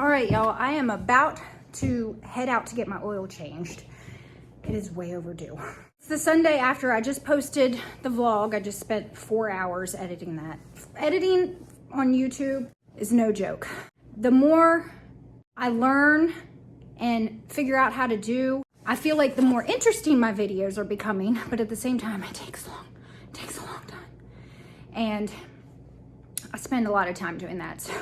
All right, y'all, I am about to head out to get my oil changed. It is way overdue. It's the Sunday after I just posted the vlog. I just spent 4 hours editing that. Editing on YouTube is no joke. The more I learn and figure out how to do, I feel like the more interesting my videos are becoming, but at the same time, it takes a long time. And I spend a lot of time doing that, so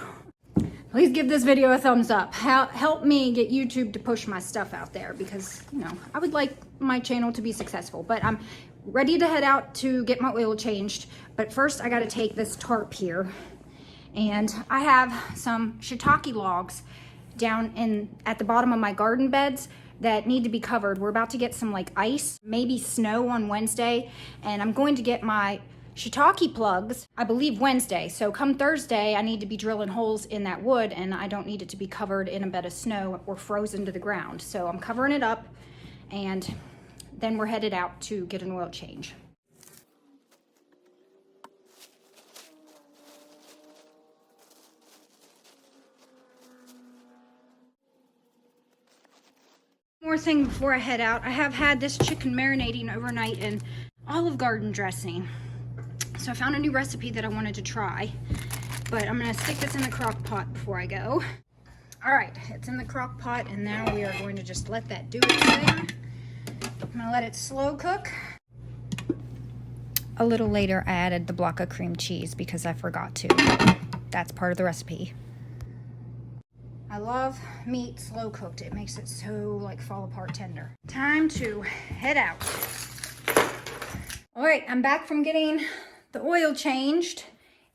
please give this video a thumbs up. Help me get YouTube to push my stuff out there because, you know, I would like my channel to be successful. But I'm ready to head out to get my oil changed. But first, I got to take this tarp here. And I have some shiitake logs down at the bottom of my garden beds that need to be covered. We're about to get some like ice, maybe snow on Wednesday. And I'm going to get my shiitake plugs, I believe Wednesday. So come Thursday, I need to be drilling holes in that wood and I don't need it to be covered in a bed of snow or frozen to the ground. So I'm covering it up and then we're headed out to get an oil change. More thing before I head out, I have had this chicken marinating overnight in Olive Garden dressing. So I found a new recipe that I wanted to try, but I'm gonna stick this in the crock pot before I go. All right, it's in the crock pot and now we are going to just let that do its thing. I'm gonna let it slow cook. A little later, I added the block of cream cheese because I forgot to. That's part of the recipe. I love meat slow cooked. It makes it so like fall apart tender. Time to head out. All right, I'm back from getting the oil changed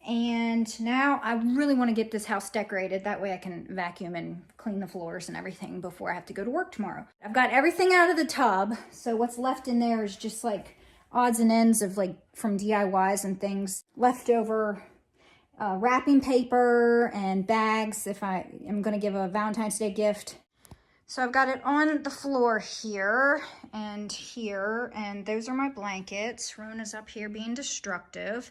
and now I really want to get this house decorated. That way I can vacuum and clean the floors and everything before I have to go to work tomorrow. I've got everything out of the tub, so what's left in there is just like odds and ends of like from DIYs and things, leftover wrapping paper and bags if I am going to give a Valentine's Day gift. So I've got it on the floor here, and those are my blankets. Rona's up here being destructive.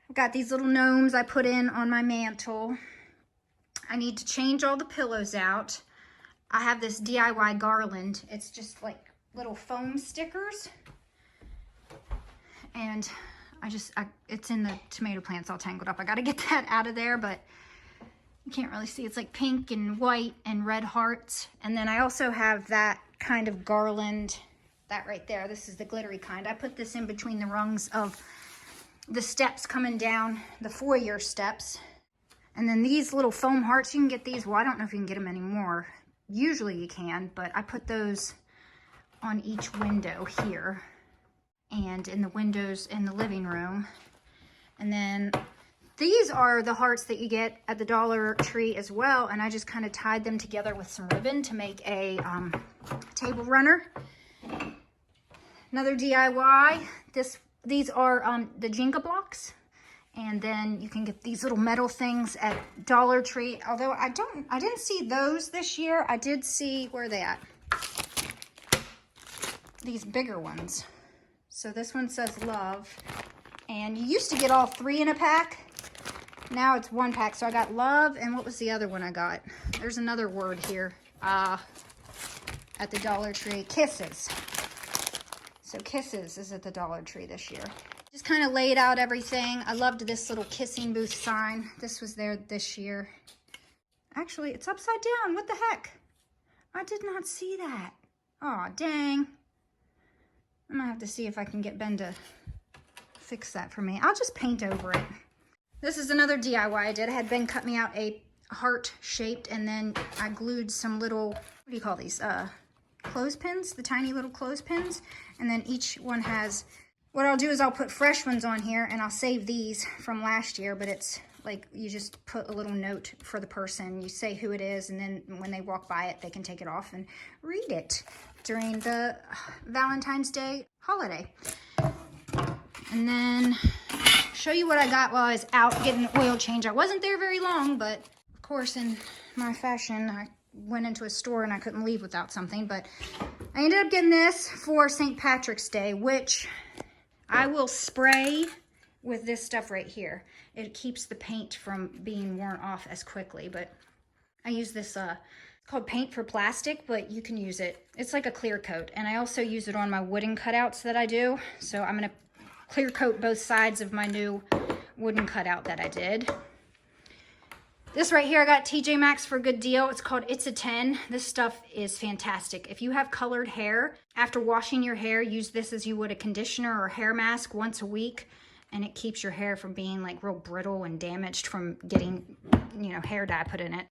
I've got these little gnomes I put in on my mantle. I need to change all the pillows out. I have this DIY garland. It's just like little foam stickers. And it's in the tomato plants all tangled up. I got to get that out of there, but you can't really see. It's like pink and white and red hearts. And then I also have that kind of garland, that right there. This is the glittery kind. I put this in between the rungs of the steps coming down, the foyer steps. And then these little foam hearts, you can get these. Well, I don't know if you can get them anymore. Usually you can, but I put those on each window here and in the windows in the living room. And then these are the hearts that you get at the Dollar Tree as well, and I just kind of tied them together with some ribbon to make a table runner. Another DIY, these are the Jenga blocks, and then you can get these little metal things at Dollar Tree, although I didn't see those this year. I did see, where are they at? These bigger ones. So this one says love, and you used to get all 3 in a pack. Now it's 1 pack. So I got love, and what was the other one I got? There's another word here at the Dollar Tree. Kisses. So kisses is at the Dollar Tree this year. Just kind of laid out everything. I loved this little kissing booth sign. This was there this year. Actually, it's upside down. What the heck? I did not see that. Aw, dang. I'm gonna have to see if I can get Ben to fix that for me. I'll just paint over it. This is another DIY I did. I had Ben cut me out a heart shaped, and then I glued some little, what do you call these? Clothespins, the tiny little clothespins. And then each one has, what I'll do is I'll put fresh ones on here, and I'll save these from last year, but it's like you just put a little note for the person. You say who it is, and then when they walk by it, they can take it off and read it during the Valentine's Day holiday. And then show you what I got while I was out getting an oil change. I wasn't there very long, but of course in my fashion, I went into a store and I couldn't leave without something. But I ended up getting this for St. Patrick's Day, which I will spray with this stuff right here. It keeps the paint from being worn off as quickly, but I use this, it's called Paint for Plastic, but you can use it. It's like a clear coat. And I also use it on my wooden cutouts that I do. So I'm gonna clear coat both sides of my new wooden cutout that I did. This right here, I got TJ Maxx for a good deal. It's called It's a 10. This stuff is fantastic. If you have colored hair, after washing your hair, use this as you would a conditioner or hair mask once a week, and it keeps your hair from being like real brittle and damaged from getting, you know, hair dye put in it.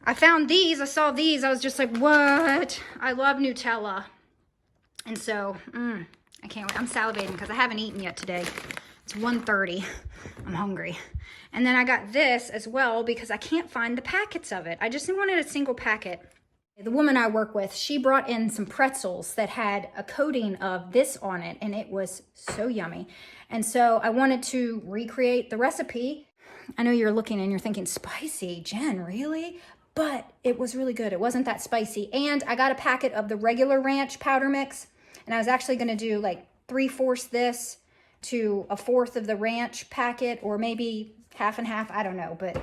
I found these, I saw these, I was just like, what? I love Nutella. And so, I can't wait. I'm salivating because I haven't eaten yet today. It's 1:30. I'm hungry. And then I got this as well because I can't find the packets of it. I just wanted a single packet. The woman I work with, she brought in some pretzels that had a coating of this on it, and it was so yummy. And so I wanted to recreate the recipe. I know you're looking and you're thinking, spicy, Jen, really? But it was really good. It wasn't that spicy. And I got a packet of the regular ranch powder mix, and I was actually gonna do like 3/4 this to 1/4 of the ranch packet, or maybe half and half, I don't know, but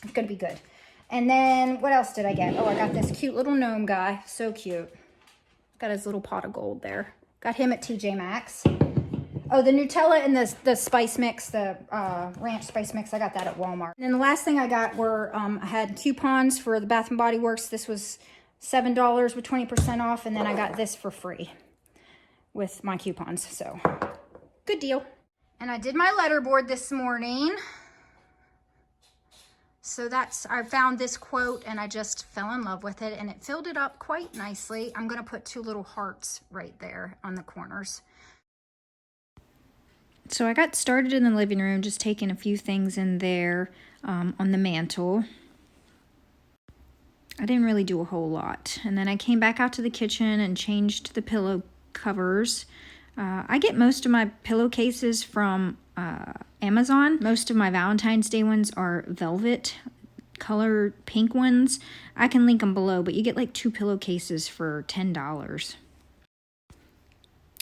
it's gonna be good. And then what else did I get? Oh, I got this cute little gnome guy, so cute. Got his little pot of gold there. Got him at TJ Maxx. Oh, the Nutella and the spice mix, the ranch spice mix, I got that at Walmart. And then the last thing I got were, I had coupons for the Bath & Body Works. This was $7 with 20% off, and then I got this for free with my coupons, so good deal. And I did my letterboard this morning. So I found this quote and I just fell in love with it, and it filled it up quite nicely. I'm gonna put 2 little hearts right there on the corners. So I got started in the living room, just taking a few things in there on the mantle. I didn't really do a whole lot. And then I came back out to the kitchen and changed the pillow covers. I get most of my pillowcases from Amazon. Most of my Valentine's Day ones are velvet color pink ones. I can link them below, but you get like 2 pillowcases for $10.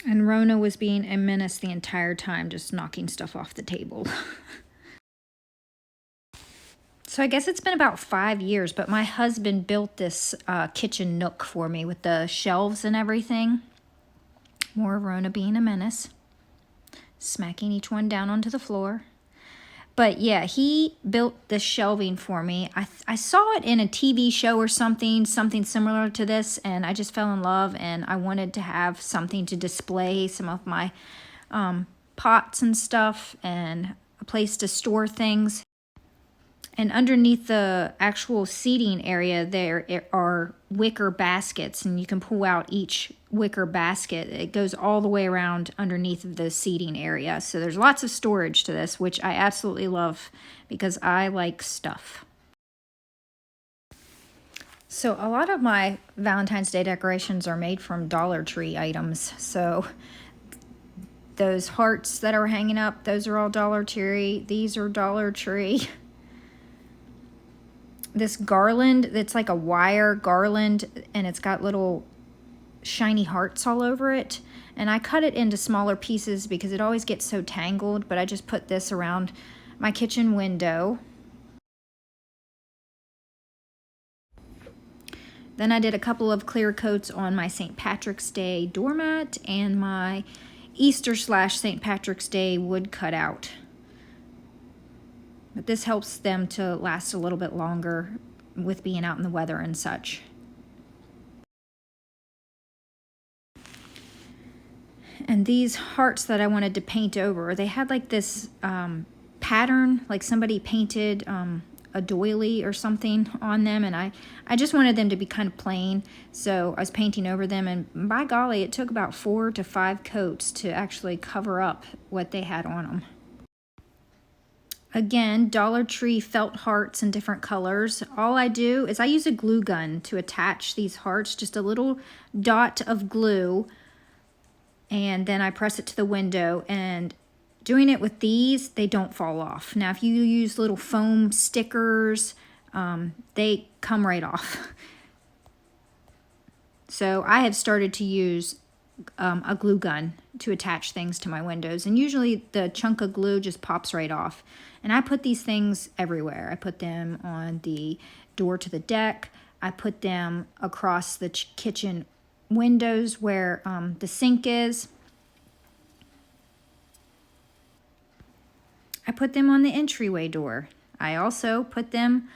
And Rona was being a menace the entire time, just knocking stuff off the table. So I guess it's been about 5 years, but my husband built this kitchen nook for me with the shelves and everything. More of Rona being a menace, smacking each one down onto the floor. But yeah, he built this shelving for me. I saw it in a TV show or something similar to this, and I just fell in love, and I wanted to have something to display some of my pots and stuff, and a place to store things. And underneath the actual seating area there are wicker baskets, and you can pull out each wicker basket. It goes all the way around underneath of the seating area. So there's lots of storage to this, which I absolutely love because I like stuff. So a lot of my Valentine's Day decorations are made from Dollar Tree items. So those hearts that are hanging up, those are all Dollar Tree. These are Dollar Tree. This garland, it's like a wire garland, and it's got little shiny hearts all over it. And I cut it into smaller pieces because it always gets so tangled, but I just put this around my kitchen window. Then I did a couple of clear coats on my St. Patrick's Day doormat and my Easter/St. Patrick's Day wood cutout. But this helps them to last a little bit longer with being out in the weather and such. And these hearts that I wanted to paint over, they had like this pattern, like somebody painted a doily or something on them, and I just wanted them to be kind of plain, so I was painting over them, and by golly, it took about 4 to 5 coats to actually cover up what they had on them. Again, Dollar Tree felt hearts in different colors. All I do is I use a glue gun to attach these hearts, just a little dot of glue, and then I press it to the window. And doing it with these, they don't fall off. Now, if you use little foam stickers, they come right off. So I have started to use a glue gun to attach things to my windows, and usually the chunk of glue just pops right off. And I put these things everywhere. I put them on the door to the deck. I put them across the kitchen windows where the sink is. I put them on the entryway door. I also put them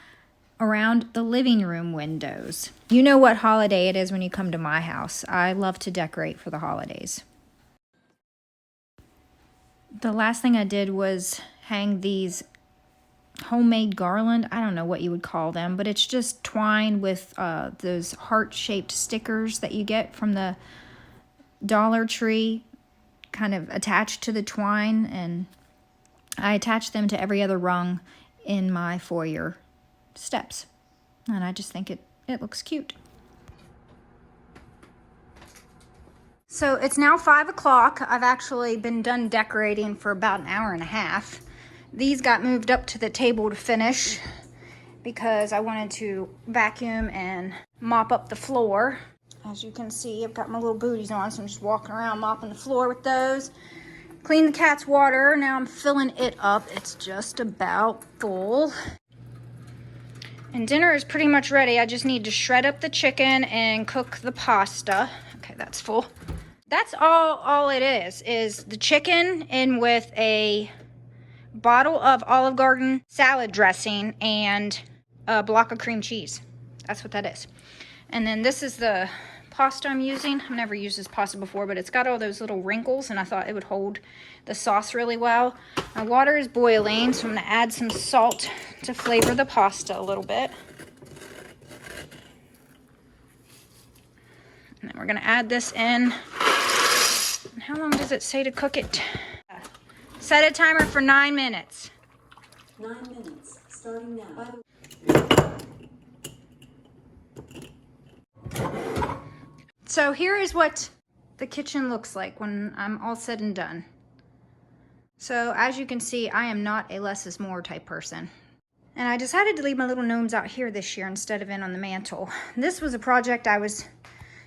around the living room windows. You know what holiday it is when you come to my house. I love to decorate for the holidays. The last thing I did was hang these homemade garland. I don't know what you would call them, but it's just twine with those heart-shaped stickers that you get from the Dollar Tree, kind of attached to the twine, and I attach them to every other rung in my foyer steps. And I just think it looks cute. So it's now 5 o'clock. I've actually been done decorating for about an hour and a half. These got moved up to the table to finish because I wanted to vacuum and mop up the floor. As you can see, I've got my little booties on, so I'm just walking around mopping the floor with those. Clean the cat's water. Now I'm filling it up. It's just about full. And dinner is pretty much ready. I just need to shred up the chicken and cook the pasta. Okay, that's full. That's all it is the chicken in with a bottle of Olive Garden salad dressing and a block of cream cheese. That's what that is. And then this is the pasta I'm using. I've never used this pasta before, but it's got all those little wrinkles, and I thought it would hold the sauce really well. My water is boiling, so I'm going to add some salt to flavor the pasta a little bit. And then we're going to add this in. And how long does it say to cook it? Set a timer for 9 minutes. 9 minutes, starting now. So here is what the kitchen looks like when I'm all said and done. So as you can see, I am not a less is more type person. And I decided to leave my little gnomes out here this year instead of in on the mantle. This was a project I was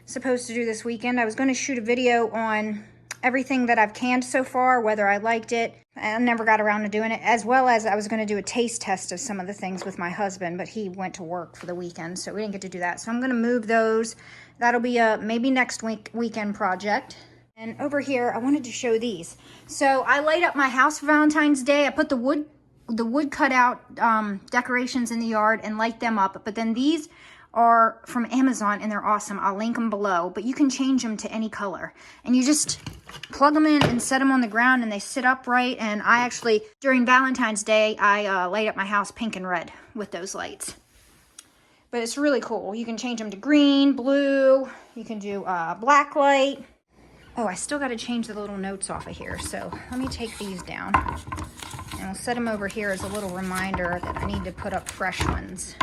supposed to do this weekend. I was going to shoot a video on everything that I've canned so far, whether I liked it. I never got around to doing it, as well as I was going to do a taste test of some of the things with my husband, but he went to work for the weekend, so we didn't get to do that. So I'm going to move those. That'll be a maybe next weekend project. And over here, I wanted to show these. So I light up my house for Valentine's Day. I put the wood cutout decorations in the yard and light them up. But then these are from Amazon, and they're awesome. I'll link them below, but you can change them to any color. And you just plug them in and set them on the ground, and they sit upright. And I actually, during Valentine's Day, I light up my house pink and red with those lights. But it's really cool. You can change them to green, blue. You can do black light. Oh, I still got to change the little notes off of here. So let me take these down. And I'll set them over here as a little reminder that I need to put up fresh ones.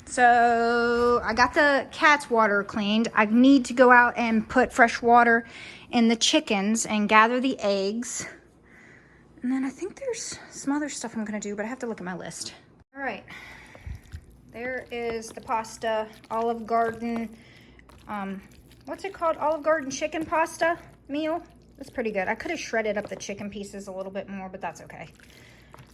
So I got the cat's water cleaned. I need to go out and put fresh water in the chickens and gather the eggs. And then I think there's some other stuff I'm going to do, but I have to look at my list. All right. There is the pasta, Olive Garden. What's it called? Olive Garden chicken pasta meal. That's pretty good. I could have shredded up the chicken pieces a little bit more, but that's okay.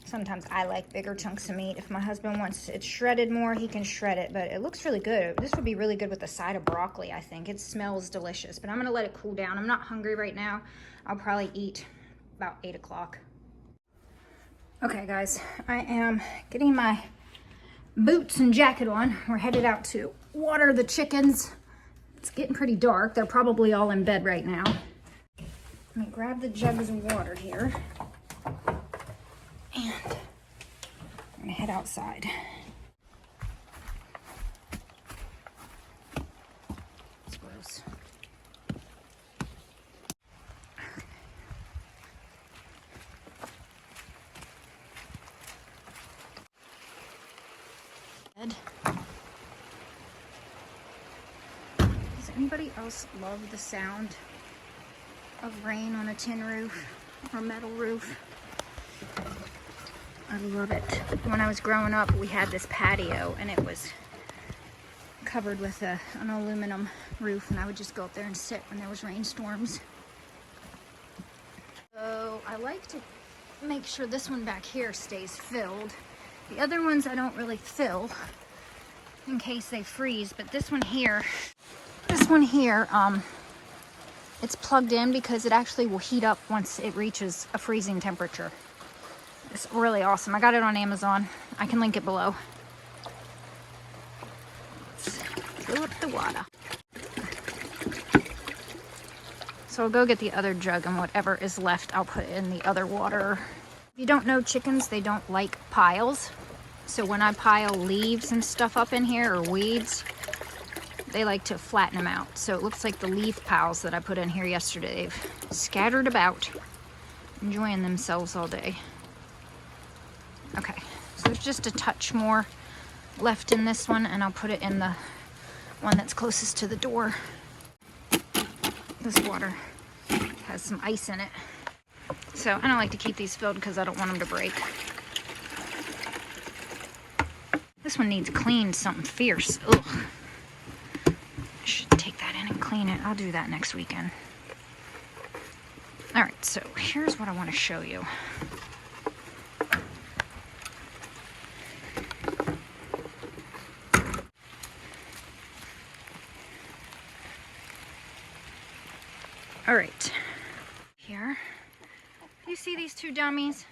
Sometimes I like bigger chunks of meat. If my husband wants it shredded more, he can shred it, but it looks really good. This would be really good with a side of broccoli, I think. It smells delicious, but I'm going to let it cool down. I'm not hungry right now. I'll probably eat about 8 o'clock. Okay, guys, I am getting my boots and jacket on. We're headed out to water the chickens. It's getting pretty dark. They're probably all in bed right now. Let me grab the jugs of water here. And I'm gonna head outside. It's gross. Does anybody else love the sound of rain on a tin roof or metal roof? I love it. When I was growing up, we had this patio, and it was covered with an aluminum roof, and I would just go up there and sit when there was rainstorms. So I like to make sure this one back here stays filled. The other ones I don't really fill in case they freeze, but this one here, it's plugged in because it actually will heat up once it reaches a freezing temperature. It's really awesome. I got it on Amazon. I can link it below. Let's fill up the water. So I'll go get the other jug, and whatever is left, I'll put in the other water. If you don't know, chickens, they don't like piles. So when I pile leaves and stuff up in here, or weeds, they like to flatten them out. So it looks like the leaf piles that I put in here yesterday, they've scattered about, enjoying themselves all day. Okay, so there's just a touch more left in this one, and I'll put it in the one that's closest to the door. This water has some ice in it. So I don't like to keep these filled because I don't want them to break. This one needs cleaned, something fierce. Ugh. I should take that in and clean it. I'll do that next weekend. All right, so here's what I want to show you. All right, here, you see these two dummies?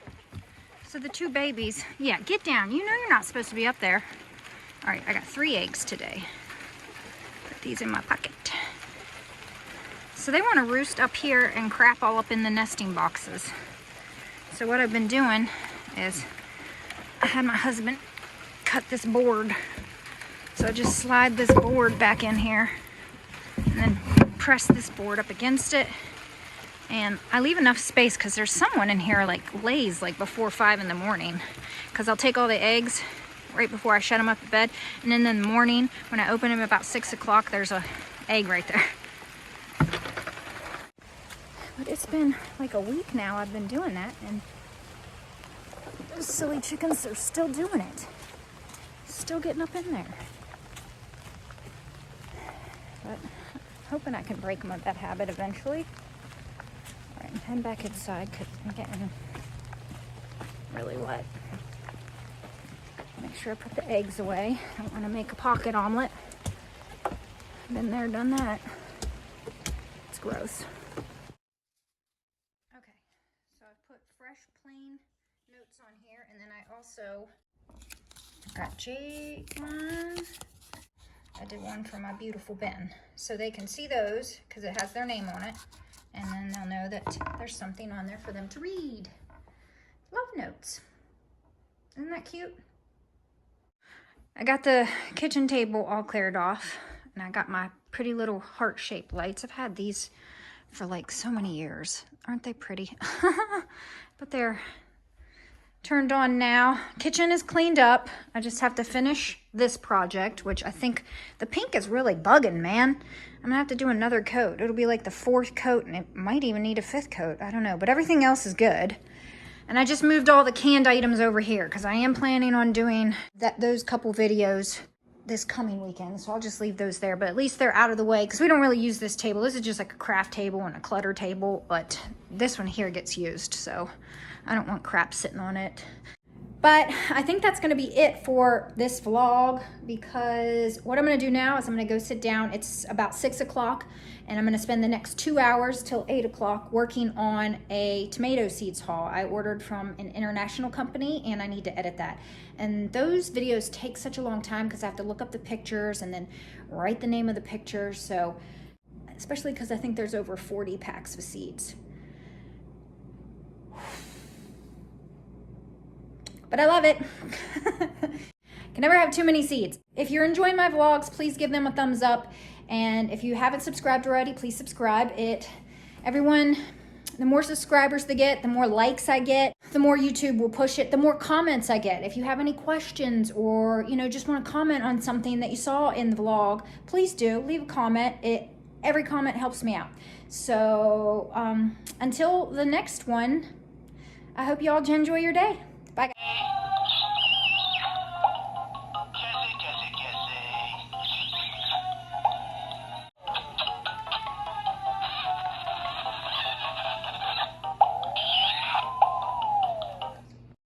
So the two babies, yeah, get down. You know you're not supposed to be up there. All right, I got 3 eggs today. Put these in my pocket. So they want to roost up here and crap all up in the nesting boxes. So what I've been doing is I had my husband cut this board. So I just slide this board back in here and then press this board up against it, and I leave enough space because there's someone in here like lays like before 5 in the morning, because I'll take all the eggs right before I shut them up to bed, and then in the morning when I open them about 6 o'clock, there's a egg right there. But it's been like a week now I've been doing that, and those silly chickens are still doing it, still getting up in there. But hoping I can break them of that habit eventually. All right, I'm heading back inside because I'm getting really wet. Make sure I put the eggs away. I don't want to make a pocket omelet. Been there, done that. It's gross. Okay, so I put fresh plain notes on here, and then I also got J1. I did one for my beautiful bin. So they can see those because it has their name on it. And then they'll know that there's something on there for them to read. Love notes. Isn't that cute? I got the kitchen table all cleared off. And I got my pretty little heart-shaped lights. I've had these for like so many years. Aren't they pretty? But they're turned on now. Kitchen is cleaned up. I just have to finish this project, which I think the pink is really bugging, man. I'm gonna have to do another coat. It'll be like the 4th coat, and it might even need a 5th coat. I don't know, but everything else is good. And I just moved all the canned items over here because I am planning on doing those couple videos this coming weekend. So I'll just leave those there, but at least they're out of the way because we don't really use this table. This is just like a craft table and a clutter table, but this one here gets used, so I don't want crap sitting on it. But I think that's gonna be it for this vlog, because what I'm gonna do now is I'm gonna go sit down. It's about 6 o'clock, and I'm gonna spend the next 2 hours till 8 o'clock working on a tomato seeds haul I ordered from an international company, and I need to edit that. And those videos take such a long time because I have to look up the pictures and then write the name of the picture. So, especially because I think there's over 40 packs of seeds. But I love it. Can never have too many seeds. If you're enjoying my vlogs, please give them a thumbs up. And if you haven't subscribed already, please subscribe. Everyone, the more subscribers they get, the more likes I get, the more YouTube will push it, the more comments I get. If you have any questions or, just want to comment on something that you saw in the vlog, please do. Leave a comment. Every comment helps me out. So until the next one, I hope you all enjoy your day. Bye, guys.